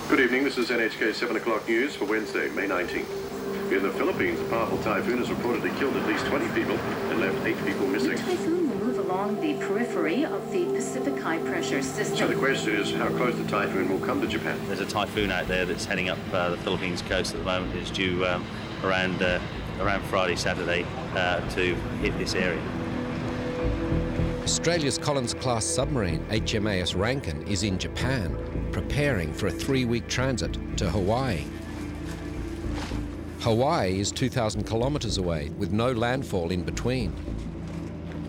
Good evening, this is NHK 7 o'clock news for Wednesday, May 19th. In the Philippines, a powerful typhoon has reportedly killed at least 20 people and left 8 people missing. The typhoon will move along the periphery of the Pacific high-pressure system. So the question is how close the typhoon will come to Japan. There's a typhoon out there that's heading up the Philippines coast at the moment. It's due around Friday, Saturday to hit this area. Australia's Collins-class submarine HMAS Rankin is in Japan, preparing for a 3-week transit to Hawaii. Hawaii is 2,000 kilometres away, with no landfall in between.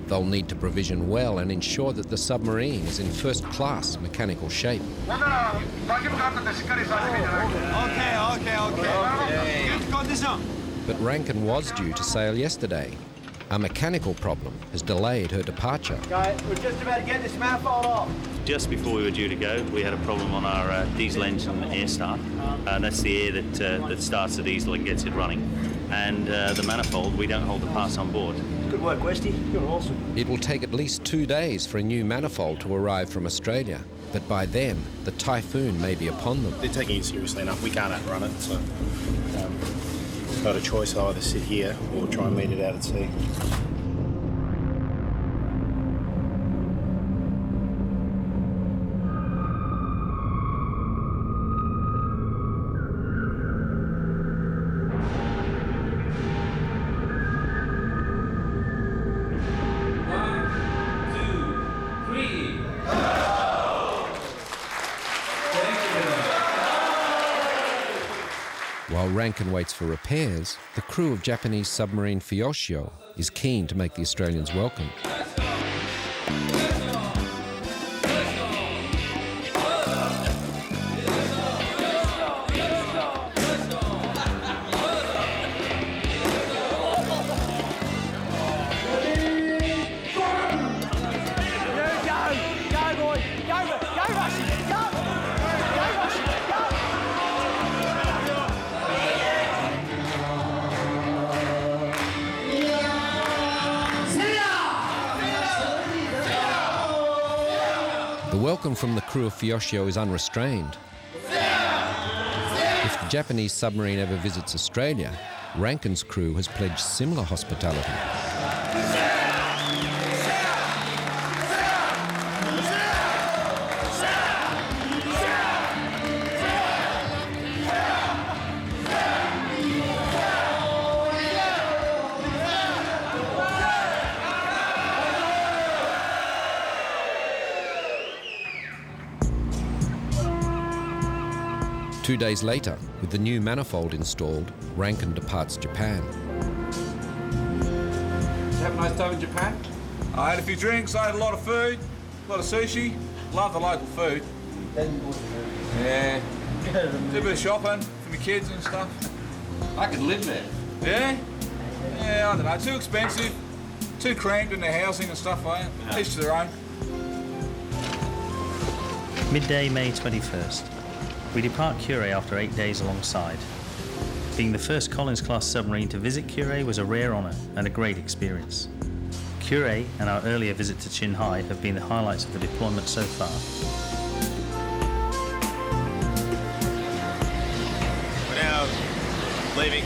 They'll need to provision well and ensure that the submarine is in first-class mechanical shape. Okay. Good condition. But Rankin was due to sail yesterday. A mechanical problem has delayed her departure. Okay, we're just about to get this manifold off. Just before we were due to go, we had a problem on our diesel engine air start. That's the air that starts the diesel and gets it running. And the manifold, we don't hold the parts on board. Good work, Westy. You're awesome. It will take at least 2 days for a new manifold to arrive from Australia. But by then, the typhoon may be upon them. They're taking it seriously enough. We can't outrun it, so not a choice. I'll either sit here or try and meet it out at sea. While Rankin waits for repairs, the crew of Japanese submarine Fuyosho is keen to make the Australians welcome. 'The welcome from the crew of Fuyosho is unrestrained. If the Japanese submarine ever visits Australia, Rankin's crew has pledged similar hospitality. Two days later, with the new manifold installed, Rankin departs Japan. Did you have a nice time in Japan? I had a few drinks, I had a lot of food, a lot of sushi. Love the local food. Yeah. Did a bit of shopping for my kids and stuff. I could live there. Yeah? Yeah, I don't know. Too expensive, too cramped in the housing and stuff like that. Each to their own. Midday, May 21st. We depart Kure after 8 days alongside. Being the first Collins-class submarine to visit Kure was a rare honour and a great experience. Kure and our earlier visit to Qinghai have been the highlights of the deployment so far. We're now leaving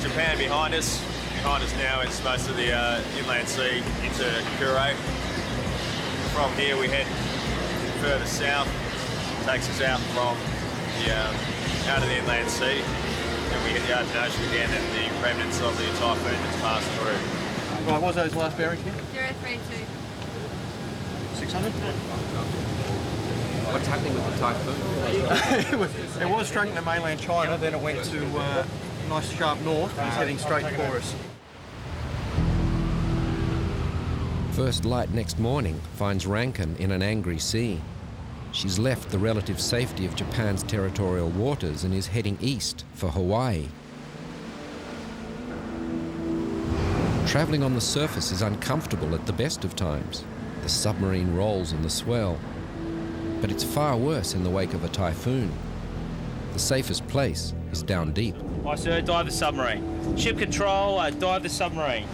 Japan behind us. Behind us now is most of the inland sea into Kure. From here we head further south, takes us out from out of the inland sea, and we hit the Arctic Ocean again and the remnants of the typhoon that's passed through. Right, what was those last bearings here? 032. 600? What's happening with the typhoon? it was striking the mainland China, then it went to nice sharp north and it's heading straight for us. First light next morning finds Rankin in an angry sea. She's left the relative safety of Japan's territorial waters and is heading east for Hawaii. Travelling on the surface is uncomfortable at the best of times. The submarine rolls in the swell. But it's far worse in the wake of a typhoon. The safest place is down deep. Aye, sir, dive the submarine. Ship control, dive the submarine.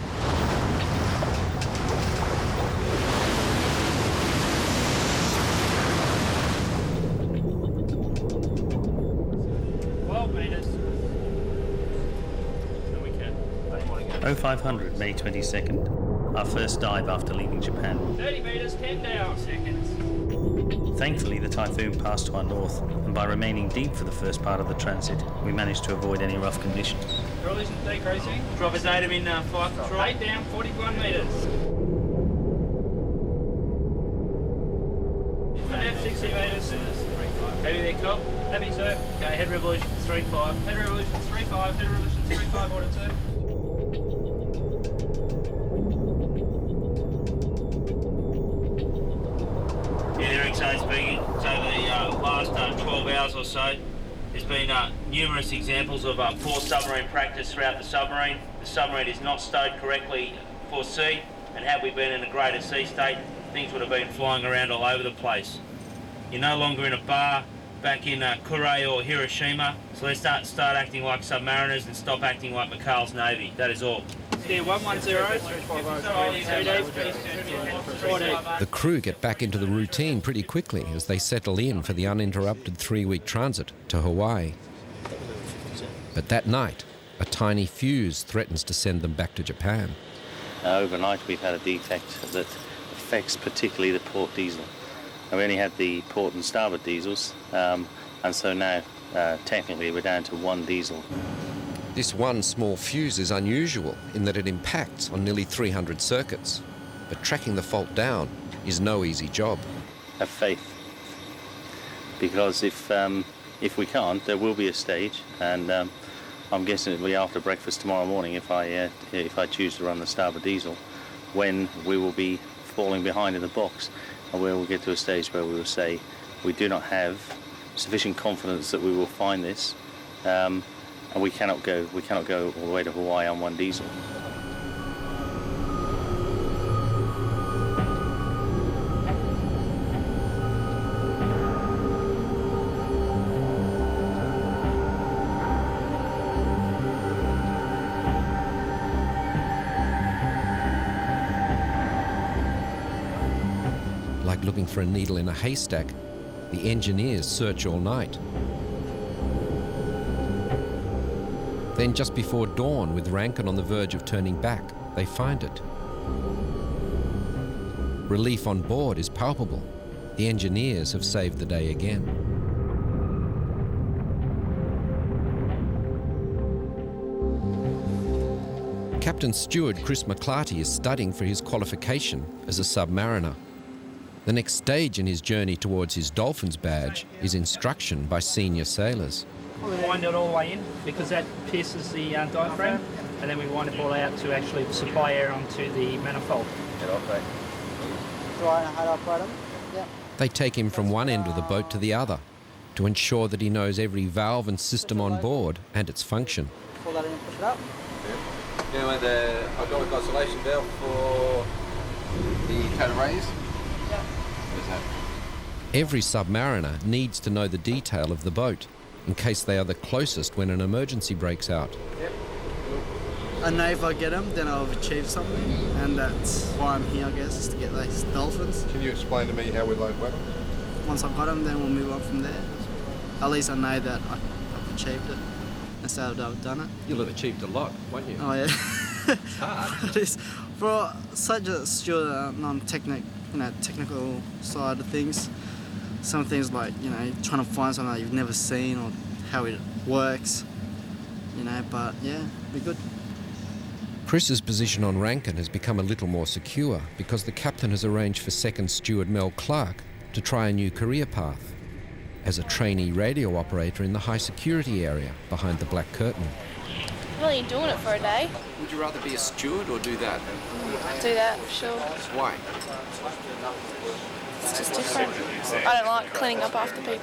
12 metres. So we can. 0500 May 22nd, our first dive after leaving Japan. 30 metres, 10 down. Seconds. Thankfully, the typhoon passed to our north, and by remaining deep for the first part of the transit, we managed to avoid any rough conditions. Relation decreasing. Drop his datum in flight control. 8 down, 41 metres. Left 60 metres. Heavy there, Cobb. Heavy, sir. Okay, head revolution 3-5. Head revolution 3-5. Head revolution 3-5, order 2. Eric speaking. So the last 12 hours or so, there's been numerous examples of poor submarine practice throughout the submarine. The submarine is not stowed correctly for sea, and had we been in a greater sea state, things would have been flying around all over the place. You're no longer in a bar back in Kure or Hiroshima, so let's start acting like submariners and stop acting like McCall's Navy. That is all. Yeah, 110. The crew get back into the routine pretty quickly as they settle in for the uninterrupted 3-week transit to Hawaii. But that night, a tiny fuse threatens to send them back to Japan. Overnight we've had a defect that affects particularly the port diesel. We only had the port and starboard diesels, and so now technically we're down to one diesel. This one small fuse is unusual in that it impacts on nearly 300 circuits, but tracking the fault down is no easy job. Have faith, because if we can't, there will be a stage, and I'm guessing it'll be after breakfast tomorrow morning if I choose to run the starboard diesel, when we will be falling behind in the box, and we will get to a stage where we will say we do not have sufficient confidence that we will find this, and we cannot go all the way to Hawaii on one diesel. Like looking for a needle in a haystack, the engineers search all night. Then just before dawn, with Rankin on the verge of turning back, they find it. Relief on board is palpable. The engineers have saved the day again. Captain Steward Chris McClarty is studying for his qualification as a submariner. The next stage in his journey towards his Dolphins badge is instruction by senior sailors. We wind it all the way in because that pierces the diaphragm, and then we wind it all out to actually supply air onto the manifold. They take him from one end of the boat to the other to ensure that he knows every valve and system on board and its function. Pull that in and push it up. Yeah, and the hydraulic isolation valve for the tow raise. Yeah. Where's that? Every submariner needs to know the detail of the boat in case they are the closest when an emergency breaks out. Yep. I know if I get them, then I'll achieve something, and that's why I'm here, I guess, is to get these dolphins. Can you explain to me how we load weapons? Once I've got them, then we'll move on from there. At least I know that I've achieved it instead of I've done it. You'll have achieved a lot, won't you? Oh yeah. It's hard. It is. For such a steward, technical side of things, some things like, trying to find something that you've never seen or how it works, but yeah, be good. Chris's position on Rankin has become a little more secure because the captain has arranged for second steward Mel Clark to try a new career path as a trainee radio operator in the high security area behind the black curtain. I'm only doing it for a day. Would you rather be a steward or do that? Do that, for sure. Why? It's just different. I don't like cleaning up after people.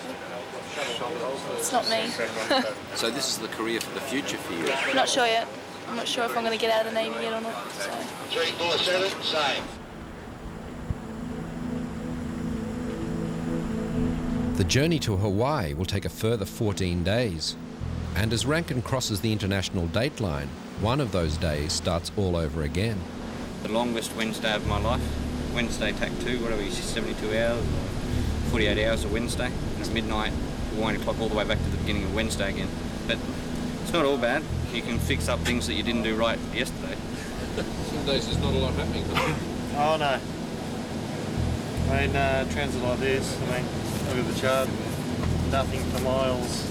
It's not me. So this is the career for the future for you? I'm not sure yet. I'm not sure if I'm going to get out of the Navy yet or not. So. 347, same. The journey to Hawaii will take a further 14 days. And as Rankin crosses the international date line, one of those days starts all over again. The longest Wednesday of my life. Wednesday, tack 2, 72 hours, 48 hours of Wednesday. And at midnight, we wind the clock all the way back to the beginning of Wednesday again. but it's not all bad. You can fix up things that you didn't do right yesterday. Some days there's not a lot happening. Oh no. I mean, transit like this, I mean, look at the chart, nothing for miles.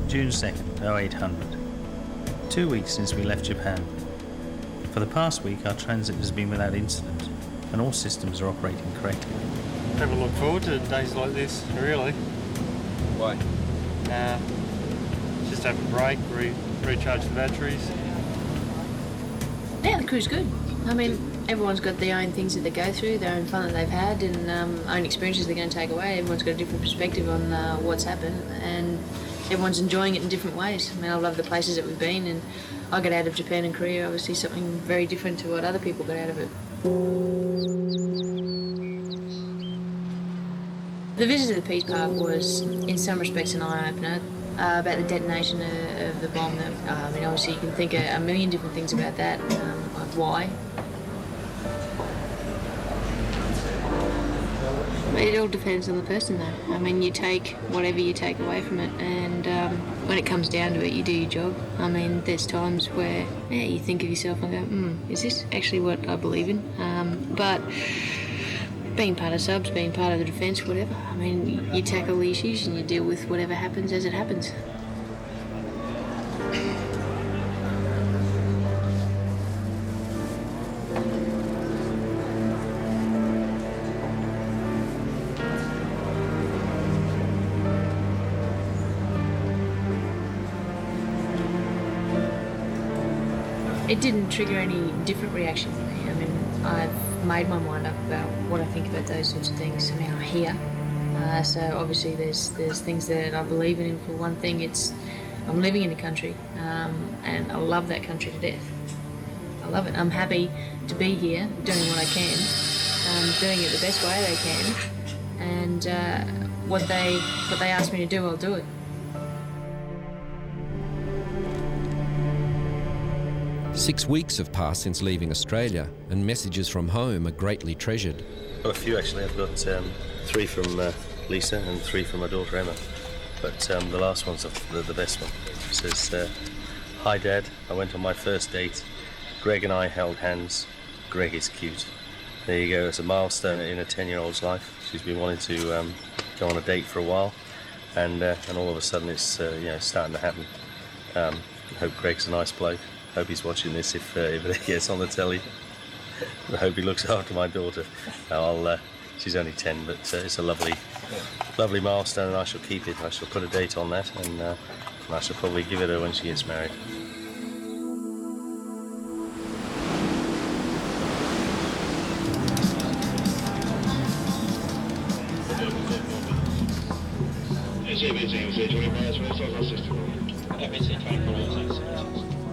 June 2nd, 0800. 2 weeks since we left Japan. For the past week, our transit has been without incident, and all systems are operating correctly. Never look forward to days like this, really. Why? Just have a break, recharge the batteries. Yeah, the crew's good. I mean, everyone's got their own things that they go through, their own fun that they've had, and own experiences they're going to take away. Everyone's got a different perspective on what's happened, and everyone's enjoying it in different ways. I mean, I love the places that we've been, and I got out of Japan and Korea, obviously something very different to what other people got out of it. The visit to the Peace Park was, in some respects, an eye-opener about the detonation of the bomb. I mean, obviously you can think a million different things about that, like why. It all depends on the person, though. I mean, you take whatever you take away from it, and when it comes down to it, you do your job. I mean, there's times where, yeah, you think of yourself and go, is this actually what I believe in? But being part of subs, being part of the defence, whatever, I mean, you tackle the issues and you deal with whatever happens as it happens. It didn't trigger any different reaction for me. I mean, I've made my mind up about what I think about those sorts of things. I mean, I'm here, so obviously there's things that I believe in. And for one thing, I'm living in a country, and I love that country to death. I love it. I'm happy to be here, doing what I can, doing it the best way they can, and what they ask me to do, I'll do it. 6 weeks have passed since leaving Australia, and messages from home are greatly treasured. Got a few actually. I've got 3 from Lisa and 3 from my daughter Emma. But the last one's the best one. It says, "Hi Dad, I went on my first date. Greg and I held hands. Greg is cute." There you go. It's a milestone in a 10-year-old's life. She's been wanting to go on a date for a while, and all of a sudden it's starting to happen. I hope Greg's a nice bloke. Hope he's watching this if it gets on the telly. I hope he looks after my daughter. She's only 10, but it's a lovely milestone, and I shall keep it. I shall put a date on that, and I shall probably give it her when she gets married.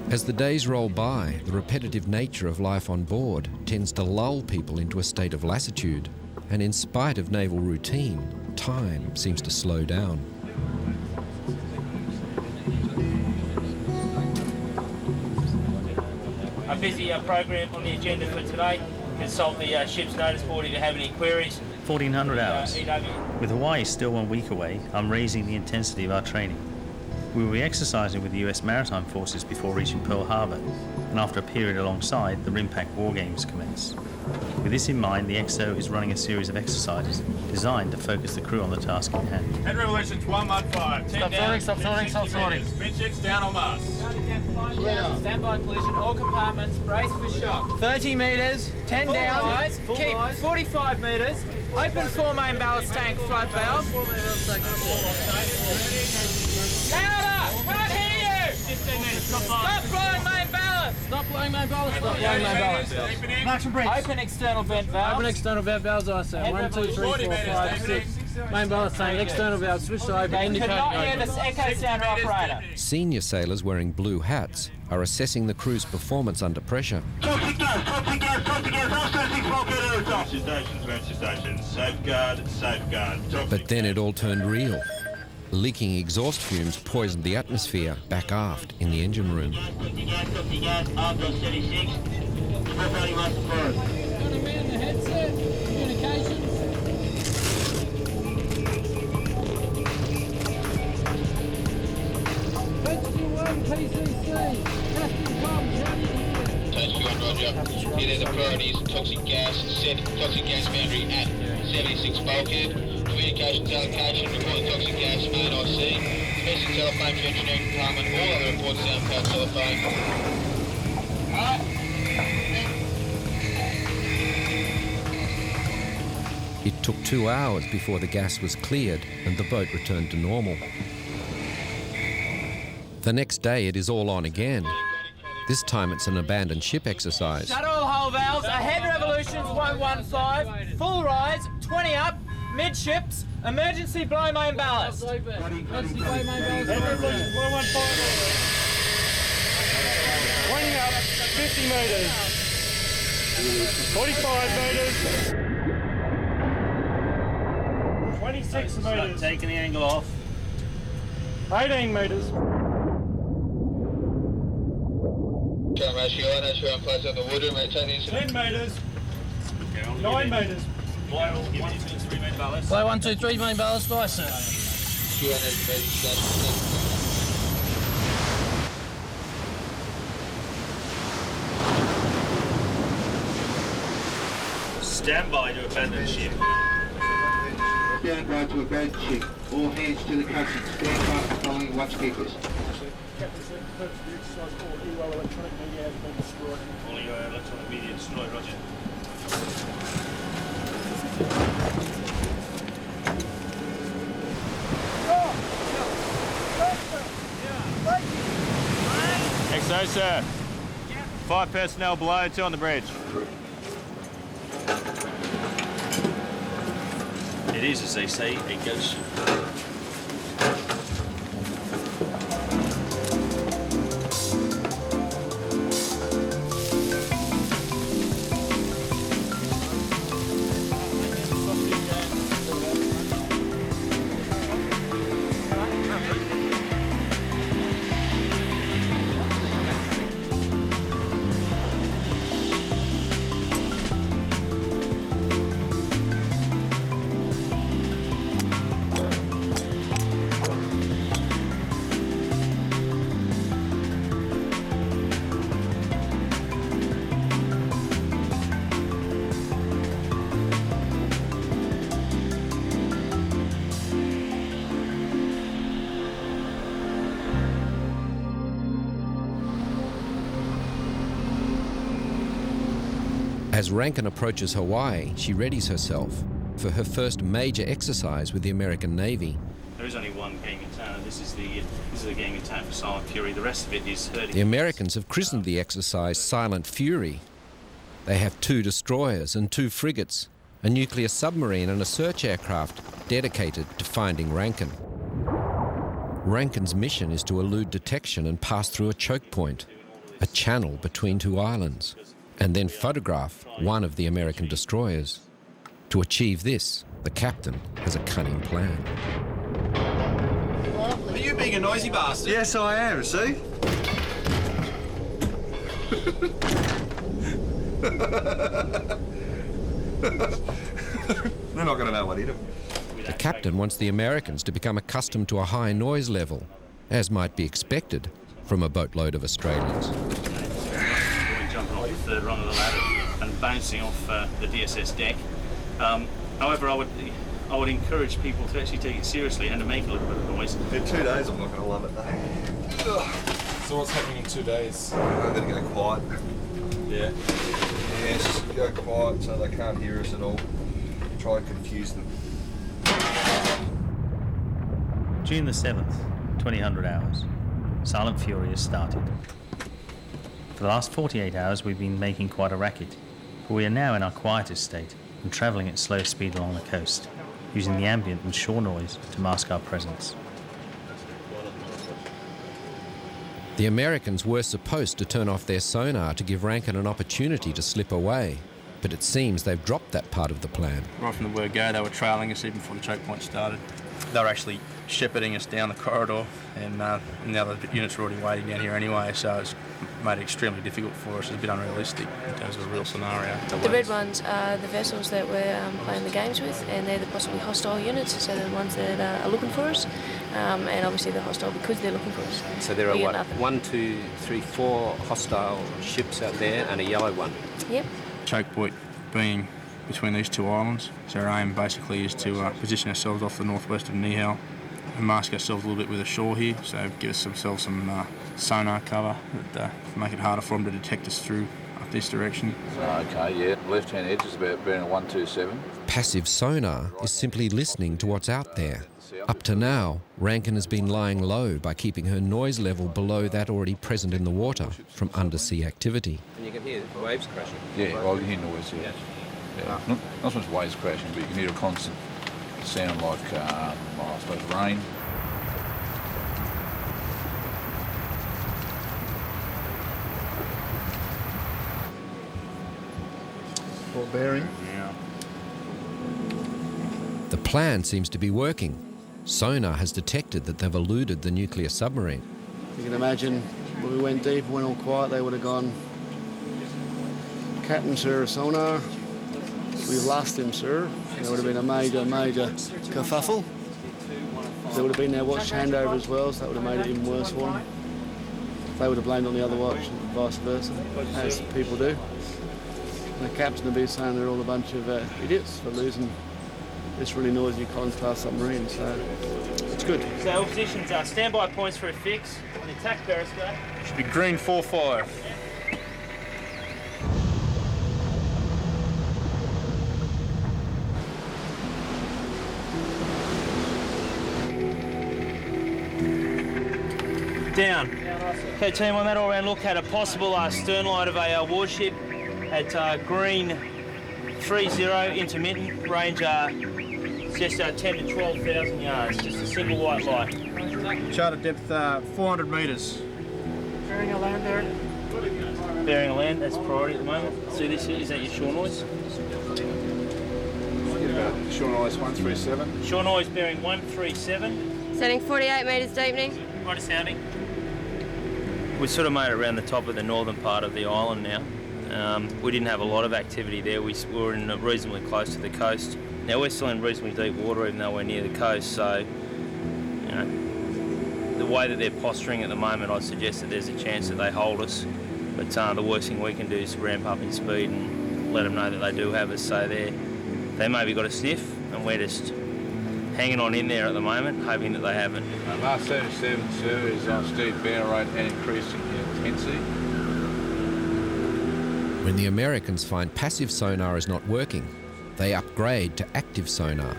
As the days roll by, the repetitive nature of life on board tends to lull people into a state of lassitude, and in spite of naval routine, time seems to slow down. A busy program on the agenda for today. Consult the ship's notice board if you have any queries. 1400 hours. With Hawaii still 1 week away, I'm raising the intensity of our training. We will be exercising with the US Maritime Forces before reaching Pearl Harbor, and after a period alongside, the RIMPAC War Games commence. With this in mind, the XO is running a series of exercises designed to focus the crew on the task in hand. Head revolutions 115. 10 down. Stop sorting. Midships down on mast. Stand by collision. All compartments. Brace for shock. 30 metres. 10 down. Keep 45 metres. Open 4 main ballast tank float valve. Louder! Can't hear you! Stop blowing main blowing main ballast stop. Blowing main ballast stop. Action brakes. Open external vent valves. Open external vent valves, I say. 1, 2, 3, 4, 5, 6. Main ballast tank, external valve, switch to open. Could not hear the echo sounder operator. Senior sailors wearing blue hats are assessing the crew's performance under pressure. Toxic gas, all stations, bulkhead air Stations, safeguard, safeguard. But then it all turned real. Leaking exhaust fumes poisoned the atmosphere back aft in the engine room. Toxic gas, after 76. Operating master forward. Got a man in the headset, communications. PCC, Captain Tom, Stage 1, roger. Here are the priorities. Toxic gas, set toxic gas boundary at 76 bulkhead. Communications allocation, report toxic gas, main IC. Special telephone to engineering department. All other reports down per telephone. It took 2 hours before the gas was cleared and the boat returned to normal. The next day it is all on again. This time it's an abandoned ship exercise. Shut all hull valves, ahead revolutions 115, full rise, 20 up, midships, emergency blow main ballast. Emergency blow main ballast. 20 up, 50 metres. 45 metres. 26 metres. Taking the angle off. 18 metres. Ratio, that's where I'm placed on the water. Maintain the incident. 10 metres. 9 metres. Blow 1, 2, 3 main ballast, aye sir. Stand by to abandon ship. Stand by to abandon ship. All hands to the cushion. Stand by following watch keepers. Captain said, purpose of the exercise, all EUL electronic media has been destroyed. All your electronic media destroyed, roger. XO, sir. 5 personnel below, 2 on the bridge. It is, as they say, a ghost ship. As Rankin approaches Hawaii, she readies herself for her first major exercise with the American Navy. There is only one game in town, and this is the game in town for Silent Fury. The rest of it is herding. The Americans have christened the exercise Silent Fury. They have 2 destroyers and 2 frigates, a nuclear submarine and a search aircraft dedicated to finding Rankin. Rankin's mission is to elude detection and pass through a choke point, a channel between 2 islands, and then photograph one of the American destroyers. To achieve this, the captain has a cunning plan. Are you being a noisy bastard? Yes, I am, see? They're not going to know what hit them. The captain wants the Americans to become accustomed to a high noise level, as might be expected from a boatload of Australians. Jumping off the 3rd rung of the ladder and bouncing off the DSS deck. However, I would encourage people to actually take it seriously and to make a little bit of noise. In 2 days, I'm not going to love it though. So what's happening in 2 days? I'm going to go quiet. Yeah. Yes, go quiet so they can't hear us at all. Try and confuse them. June the 7th, 2000 hours. Silent Fury has started. For the last 48 hours we've been making quite a racket, but we are now in our quietest state and travelling at slow speed along the coast, using the ambient and shore noise to mask our presence. The Americans were supposed to turn off their sonar to give Rankin an opportunity to slip away, but it seems they've dropped that part of the plan. Right from the word go, they were trailing us even before the choke point started. They were actually shepherding us down the corridor, and the other units were already waiting down here anyway, so it's made it extremely difficult for us. It's a bit unrealistic in terms of a real scenario. The red ones are the vessels that we're playing the games with, and they're the possibly hostile units, so they're the ones that are looking for us, and obviously they're hostile because they're looking for us. So there are, what, 1, 2, 3, 4 hostile ships out there and a yellow one? Yep. Choke point being between these two islands, so our aim basically is to position ourselves off the northwest of Nihal and mask ourselves a little bit with the shore here, so give ourselves some sonar cover that make it harder for them to detect us through up this direction. Okay, yeah. Left-hand edge is about bearing a 127. Passive sonar is simply listening to what's out there. Up to now, Rankin has been lying low by keeping her noise level below that already present in the water from undersea activity. And you can hear the waves crashing. Yeah, well, you can hear noise, yeah. Yeah. Not so much waves crashing, but you can hear a constant sound like, I suppose, rain. Port bearing. Yeah. The plan seems to be working. Sonar has detected that they've eluded the nuclear submarine. You can imagine when we went deep, went all quiet, they would have gone, Captain, sir, sonar. We've lost him, sir. There would have been a major kerfuffle. There would have been their watch handover as well, so that would have made it even worse for them. They would have blamed on the other watch, and vice versa, as people do. And the captain would be saying they're all a bunch of idiots for losing this really noisy Collins-class submarine, so it's good. So all positions are standby points for a fix on the attack periscope. Should be green 4-5. Down. Okay, team, on that all-round look, had a possible stern light of a warship at green 30, intermittent, range just 10 to 12,000 yards, just a single white light. Charter depth 400 metres. Bearing a land there. Bearing a land, that's priority at the moment. See this here, is that your shore noise? Shore noise 137. Shore noise bearing 137. Setting 48 metres deepening. Right sounding. We sort of made it around the top of the northern part of the island now. We didn't have a lot of activity there. We were in reasonably close to the coast. Now we're still in reasonably deep water even though we're near the coast, so you know, the way that they're posturing at the moment, I'd suggest that there's a chance that they hold us. But the worst thing we can do is ramp up in speed and let them know that they do have us. So they maybe got a sniff and we're just hanging on in there at the moment, hoping that they haven't. Mars 37, sir, is on steep bow rate and increasing intensity. When the Americans find passive sonar is not working, they upgrade to active sonar.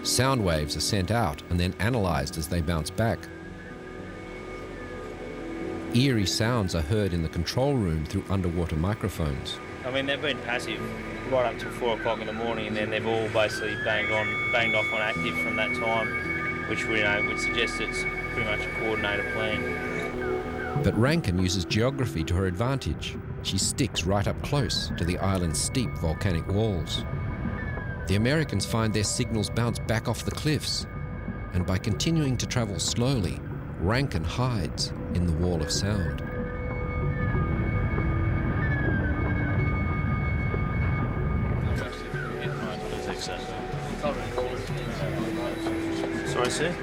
Sound waves are sent out and then analysed as they bounce back. Eerie sounds are heard in the control room through underwater microphones. I mean, they've been passive right up till 4 o'clock in the morning, and then they've all basically banged off on active from that time, which we would suggest it's pretty much a coordinated plan. But Rankin uses geography to her advantage. She sticks right up close to the island's steep volcanic walls. The Americans find their signals bounce back off the cliffs, and by continuing to travel slowly, Rankin hides in the wall of sound. Sorry, sir?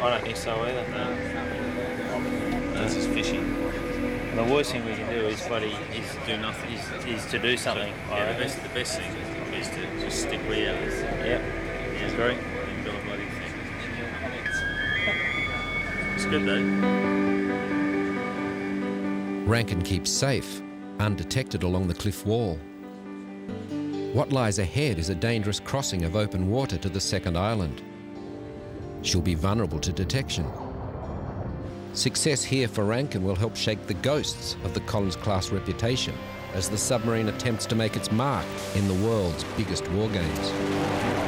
I don't think so either. No. This is fishing. And the worst thing we can do is do nothing. Is to do something. Yeah, the best thing is to just stick where you are. Yep. Yeah, great. It's good though. Rankin keeps safe, undetected along the cliff wall. What lies ahead is a dangerous crossing of open water to the second island. She'll be vulnerable to detection. Success here for Rankin will help shake the ghosts of the Collins-class reputation as the submarine attempts to make its mark in the world's biggest war games.